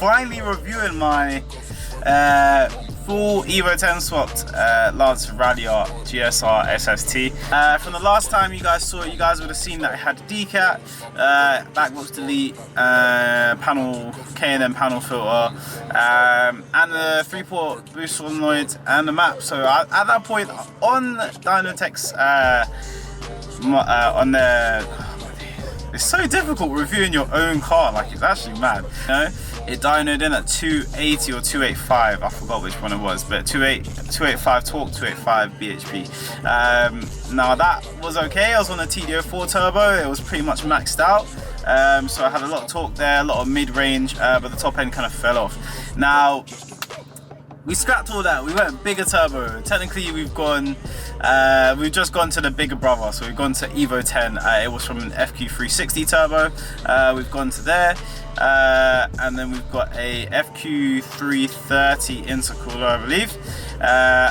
finally reviewing my full Evo 10 swapped Lance Ralliart GSR SST. From the last time you guys saw it, you guys would have seen that I had decat, backbox delete, panel K&M panel filter, and the 3-port boost solenoid and the map. So at that point on Dynotech's on the, it's so difficult reviewing your own car, like it's actually mad, you know? It dynoed in at 280 or 285, I forgot which one it was, but 285 torque, 285 bhp. Now that was okay. I was on a TD04 turbo, it was pretty much maxed out, so I had a lot of torque there, a lot of mid-range, but the top end kind of fell off. Now we scrapped all that, we went bigger turbo. Technically we've just gone to the bigger brother, so we've gone to Evo 10. It was from an FQ360 turbo, we've gone to there, and then we've got a FQ330 intercooler, I believe,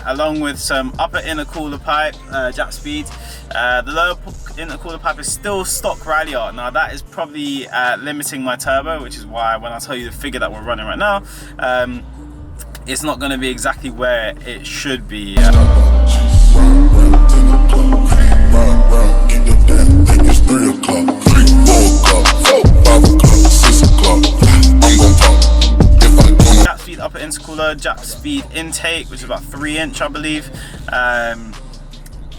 along with some upper intercooler pipe, Jap speed. The lower intercooler pipe is still stock Ralliart. Now that is probably limiting my turbo, which is why when I tell you the figure that we're running right now, it's not going to be exactly where it should be. Jap speed upper intercooler, Jap speed intake, which is about 3-inch, I believe.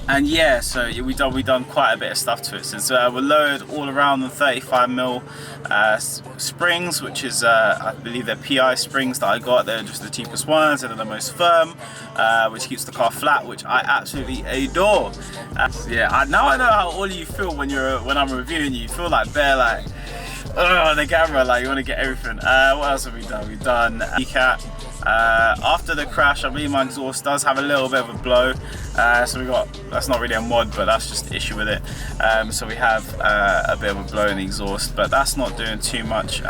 And yeah, so we've done quite a bit of stuff to it since we're lowered all around the 35mm springs, which is I believe they're PI springs that I got. They're just the cheapest ones and they're the most firm, which keeps the car flat, which I absolutely adore. Yeah, now I know how all of you feel when I'm reviewing you. You feel like bare like, oh, the camera, like you want to get everything. What else have we done? We've done decat. After the crash, I believe my exhaust does have a little bit of a blow, so we got, that's not really a mod, but that's just the issue with it. So we have a bit of a blow in the exhaust, but that's not doing too much.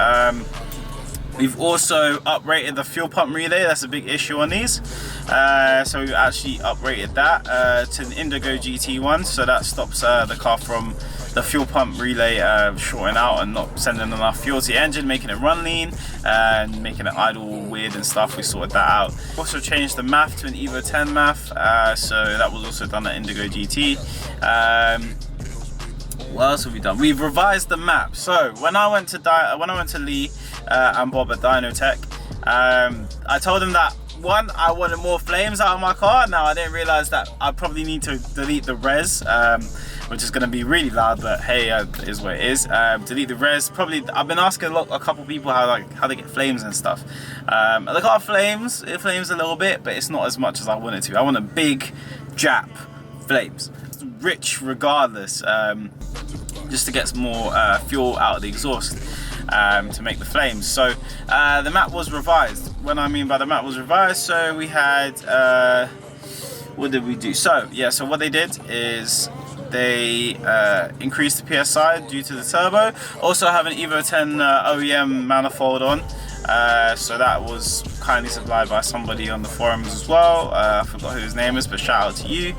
We've also uprated the fuel pump relay. That's a big issue on these, so we've actually uprated that to an Indigo GT1, so that stops the car from the fuel pump relay shorting out and not sending enough fuel to the engine, making it run lean and making it idle weird and stuff. We sorted that out. Also changed the MAF to an Evo 10 MAF, so that was also done at Indigo GT. What else have we done? We've revised the map. So when I went to Lee and Bob at Dynotech, I told them that one, I wanted more flames out of my car. Now I didn't realize that I probably need to delete the res, which is going to be really loud, but hey, it is what it is. Delete the res. Probably I've been asking a couple people how they get flames and stuff. The car flames, it flames a little bit, but it's not as much as I want it to. I want a big Jap flames, rich regardless, just to get some more fuel out of the exhaust to make the flames. So the map was revised. What I mean by the map was revised, so we had what did we do? So yeah, so what they did is they increased the PSI due to the turbo. Also have an Evo 10 OEM manifold on, so that was kindly supplied by somebody on the forums as well. I forgot who his name is, but shout out to you.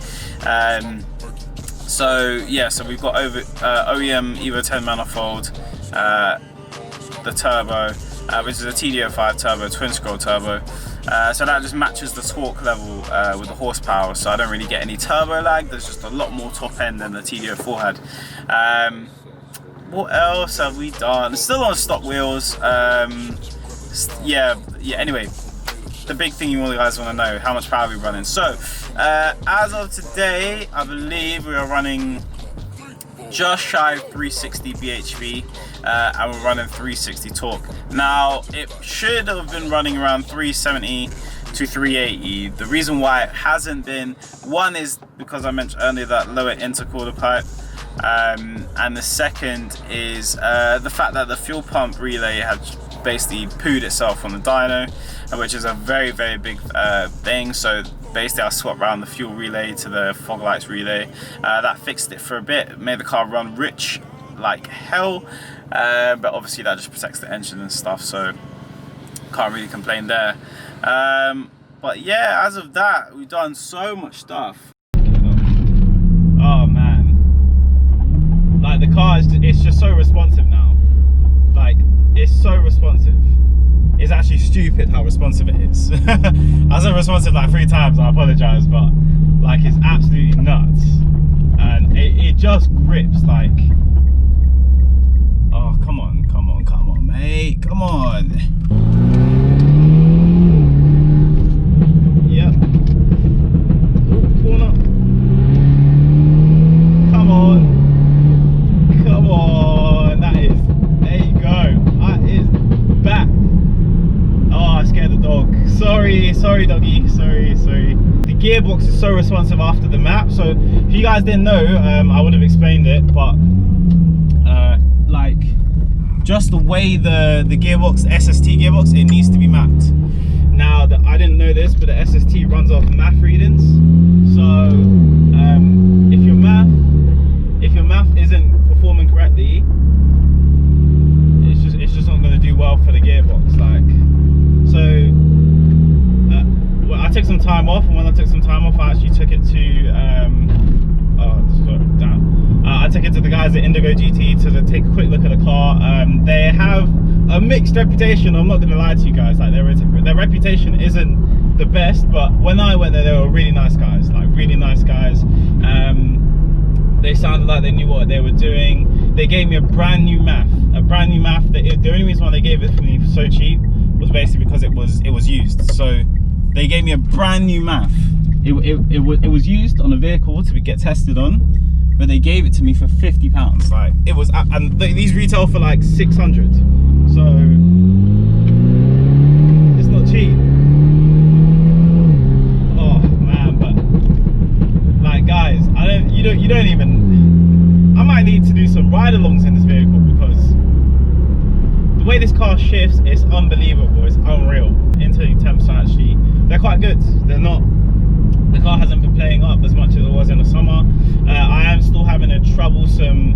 So yeah, so we've got OEM Evo 10 manifold, the turbo, which is a TD05 turbo, twin scroll turbo. So that just matches the torque level with the horsepower, so I don't really get any turbo lag. There's just a lot more top end than the TD04 had. What else have we done? Still on stock wheels. Yeah, anyway, the big thing you all guys want to know, how much power we're running. So as of today, I believe we are running just shy of 360 bhp, and we're running 360 torque. Now it should have been running around 370 to 380. The reason why it hasn't been, one is because I mentioned earlier that lower intercooler pipe, and the second is the fact that the fuel pump relay had basically pooed itself on the dyno, which is a very big thing. So basically I swapped around the fuel relay to the fog lights relay. That fixed it for a bit, made the car run rich like hell, but obviously that just protects the engine and stuff, so can't really complain there. But yeah, as of that, we've done so much stuff. Oh man, like the car is it's just so responsive now. Like it's so responsive. it's actually stupid how responsive it is. I said responsive like 3 times, I apologize, but like it's absolutely nuts. And it just grips like, oh, come on, come on, come on, mate, come on. Yep. Ooh, corner. Come on. Come on. That is, there you go. That is back. Oh, I scared the dog. Sorry, sorry, doggy. Sorry, sorry. The gearbox is so responsive after the map. So if you guys didn't know, I would have explained it, but like just the way the gearbox, SST gearbox, it needs to be mapped. Now, I didn't know this, but the SST runs off math readings. So if your math isn't performing correctly, it's just not going to do well for the gearbox. Like, so well, I took some time off, and when I took some time off, I actually took it to I took it to the guys at Indigo GT to take a quick look at the car. They have a mixed reputation. I'm not going to lie to you guys. Like their reputation isn't the best, but when I went there, they were really nice guys. Like really nice guys. They sounded like they knew what they were doing. They gave me a brand new math. The only reason why they gave it for me for so cheap was basically because it was used. So they gave me a brand new math. It was used on a vehicle to get tested on, but they gave it to me for £50. Like it was, and these retail for like 600. So it's not cheap. Oh man, but like guys, you don't even. I might need to do some ride-alongs in this vehicle because the way this car shifts is unbelievable. It's unreal. Internal temps are actually, they're quite good. They're not. The car hasn't been playing up as much as it was in the summer. I am still having a troublesome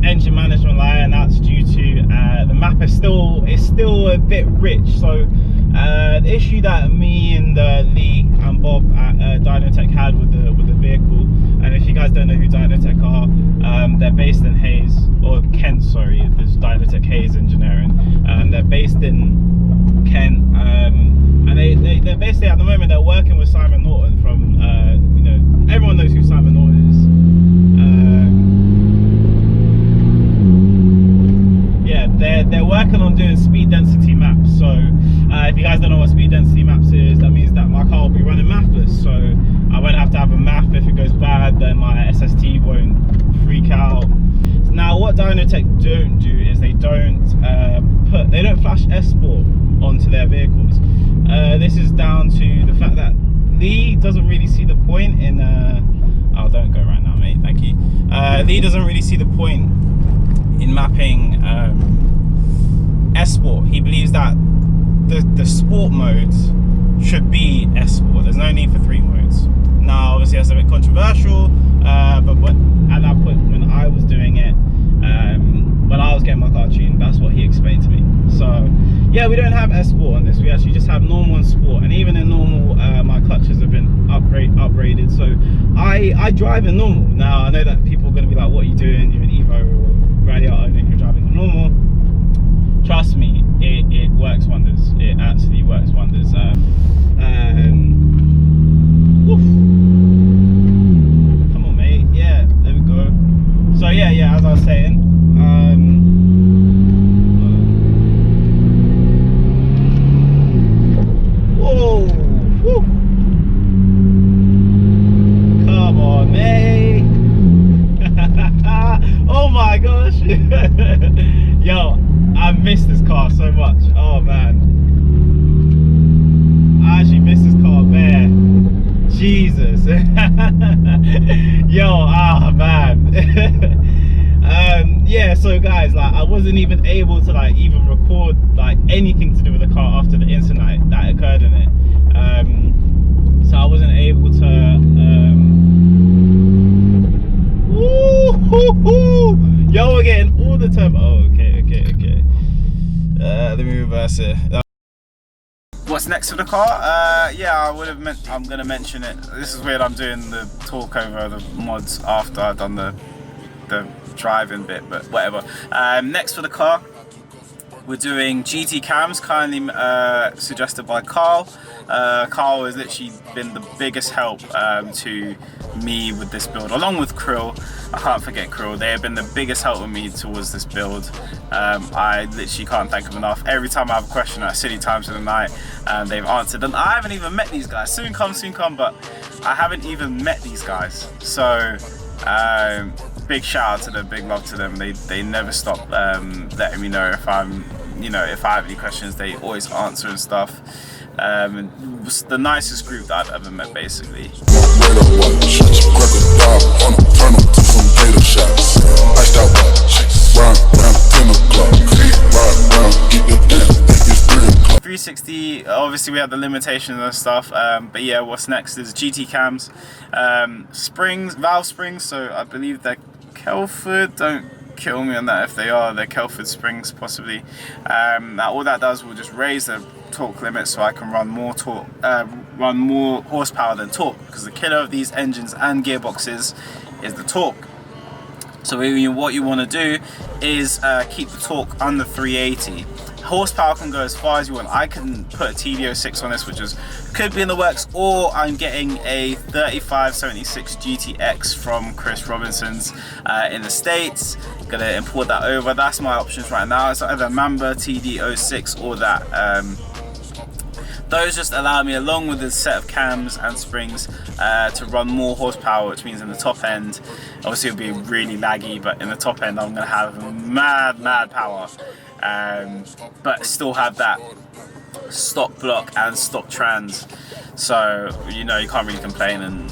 engine management lie, and that's due to the map is still a bit rich. So the issue that me and Lee and Bob at Dyno had with the vehicle, and if you guys don't know who Dyno are, they're based in Hayes, or Kent, sorry, there's Dyno Hayes Engineering. They're based in Kent. And they're basically, at the moment, they're working with Simon Norton from, you know, everyone knows who Simon Norton is. Yeah, they're working on doing speed density maps. So if you guys don't know what speed density maps is, that means that my car will be running mapless. So I won't have to have a map. If it goes bad, then my SST won't freak out. Now, what Dynotech don't do is they don't flash S-Sport onto their vehicles. This is down to the fact that Lee doesn't really see the point in oh, don't go right now, mate, thank you. Lee doesn't really see the point in mapping S-Sport. He believes that the sport modes should be S-Sport. There's no need for 3 modes. Now obviously that's a bit controversial, but at that point when I was doing it, when I was getting my car tuned, that's what he explained to me. So yeah, we don't have S-Sport on this. We actually just have normal and sport, and even in normal, my clutches have been upgraded. So I drive in normal. Now I know that people are going to be like, what are you doing? You're an Evo or Ralliart owner, you're driving in normal. Trust me, it works wonders. It actually works wonders. Woof. Come on, mate. Yeah, there we go. So yeah, as I was saying, whoa, whew. Come on, mate. Oh my gosh. Yo, I miss this car so much. Oh man, I actually miss this car, man. Jesus. Yo, ah man. Yeah, so guys, like I wasn't even able to like even record like anything to do with the car after the incident that occurred in it. So I wasn't able to yo, we're getting all the turbo. Oh, okay. Let me reverse it. What's next for the car? Yeah, I'm gonna mention it. This is weird, I'm doing the talk over the mods after I've done the driving bit, but whatever. Next for the car, We're doing GT cams, kindly suggested by Carl. Carl has literally been the biggest help to me with this build, along with Krill. I can't forget Krill. They have been the biggest help with me towards this build. I literally can't thank them enough. Every time I have a question at silly times of the night, they've answered. And I haven't even met these guys. Soon come, but I haven't even met these guys. So big shout out to them, big love to them. They never stop letting me know if I'm, if I have any questions. They always answer and stuff. And it was the nicest group that I've ever met, basically. .360, obviously we have the limitations and stuff, but yeah, what's next is GT cams, springs, valve springs. So I believe they're Kelford, don't kill me on that if they are, they're Kelford springs possibly. All that does will just raise the torque limit so I can run more torque, run more horsepower than torque, because the killer of these engines and gearboxes is the torque. So what you want to do is keep the torque under 380. Horsepower can go as far as you want. I can put a TD06 on this, which could be in the works, or I'm getting a 3576 GTX from Chris Robinson's in the States. Gonna import that over. That's my options right now. It's either Mamba TD06 or that. Those just allow me, along with the set of cams and springs, to run more horsepower, which means in the top end, obviously it'll be really laggy, but in the top end I'm gonna have mad power. But still have that stop block and stop trans, so you can't really complain. And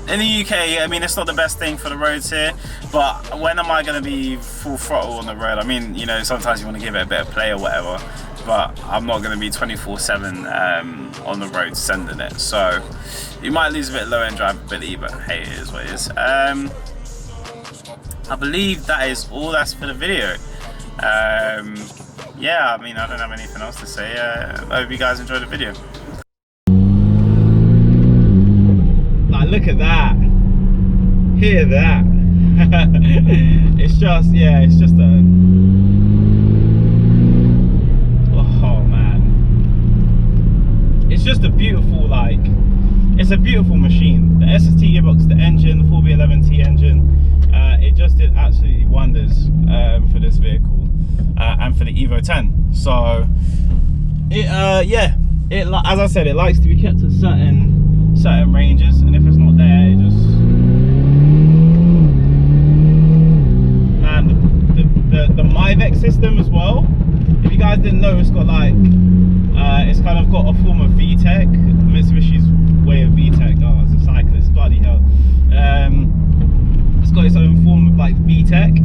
in the UK, I mean, it's not the best thing for the roads here, but when am I going to be full throttle on the road? I mean, sometimes you want to give it a bit of play or whatever, but I'm not going to be 24/7 on the road sending it, so you might lose a bit of low end drivability, but hey, it is what it is. I believe that is all that's for the video. Yeah, I mean, I don't have anything else to say. I hope you guys enjoyed the video. Like, look at that. Hear that. It's just, yeah, it's just a... Oh, man. It's just a beautiful, like... It's a beautiful machine. The SST gearbox, the engine, the 4B11T engine, it just did absolutely wonders for this vehicle. And for the Evo 10, so it yeah, it, as I said, it likes to be kept at certain ranges, and if it's not there, it just, and the MyVec system as well. If you guys didn't know, it's got like it's kind of got a form of VTEC, Mitsubishi's way of VTEC. Oh, it's a cyclist, bloody hell. It's got its own form of like VTEC,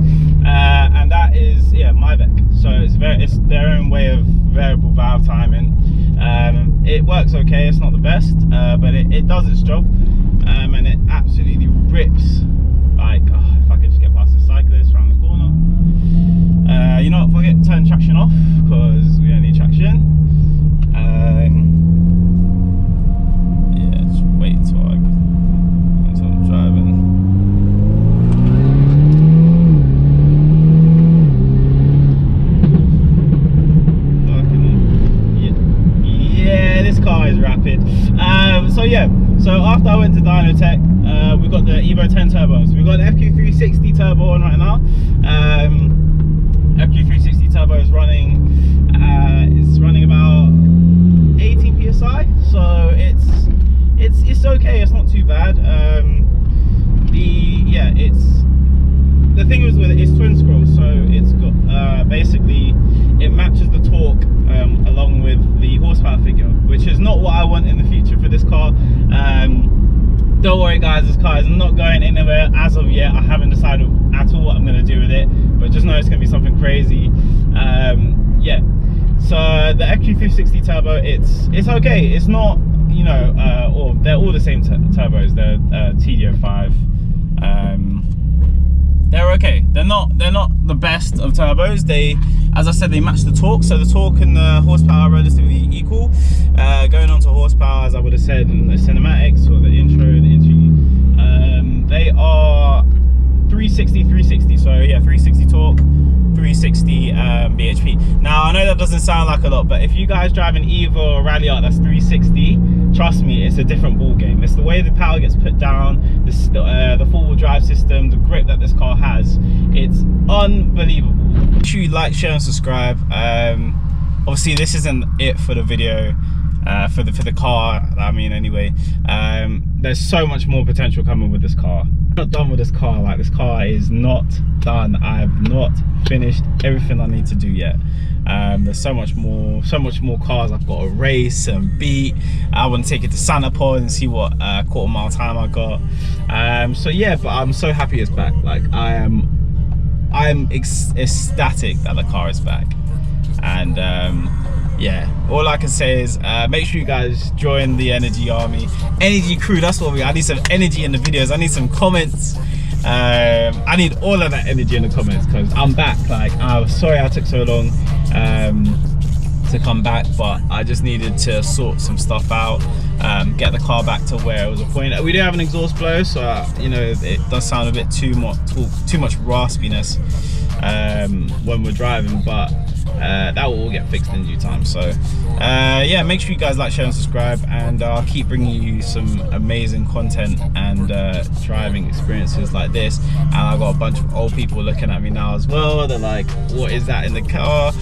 and that is, yeah, MyVec. So it's their own way of variable valve timing. It works okay. It's not the best, but it does its job, and it absolutely rips. Like, oh, if I could just get past the cyclist around the corner. You know what? Forget turn traction off, because we don't need traction. Yeah, just wait until I'm driving. Car is rapid. So yeah, so after I went to Dyno Tech, we got the Evo 10 turbo. So we got the FQ360 turbo on right now. FQ360 turbo is running. It's running about 18 psi. So it's okay. It's not too bad. The thing is with it, it's twin scroll, so it's got basically it matches the torque along with the horsepower figure, which is not what I want in the future for this car. Don't worry guys, this car is not going anywhere as of yet. I haven't decided at all what I'm going to do with it, but just know it's going to be something crazy. Yeah, so the FQ360 turbo, it's okay. It's not, or they're all the same turbos. They're TD05. They're okay. They're not the best of turbos. They, as I said, they match the torque, so the torque and the horsepower are relatively equal. Going on to horsepower, as I would have said in the cinematics or the intro, they are 360. So yeah, 360 torque, 360 bhp. Now I know that doesn't sound like a lot, but if you guys drive an Evo or Ralliart that's 360, trust me, it's a different ball game. It's the way the power gets put down, the four-wheel drive system, the grip that this car has. It's unbelievable. Make sure you like, share and subscribe. Obviously this isn't it for the video, for the car, I mean, anyway. There's so much more potential coming with this car. I'm not done with this car. Like, this car is not done. I have not finished everything I need to do yet. There's so much more cars I've got to race and beat. I want to take it to Santa Pod and see what quarter mile time I got. So yeah, but I'm so happy it's back. Like, I'm ecstatic that the car is back. And yeah, all I can say is make sure you guys join the energy army, energy crew. That's what I need. Some energy in the videos. I need some comments. I need all of that energy in the comments, because I'm back. Like, I'm sorry I took so long to come back, but I just needed to sort some stuff out, get the car back to where it was a point. We do have an exhaust blow, so you know, it does sound a bit too much raspiness when we're driving, but that will all get fixed in due time. So yeah, make sure you guys like, share and subscribe, and I'll keep bringing you some amazing content and driving experiences like this. And I've got a bunch of old people looking at me now as well. They're like, what is that in the car?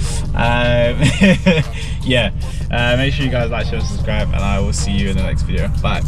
Yeah, make sure you guys like, share and subscribe, and I will see you in the next video. Bye.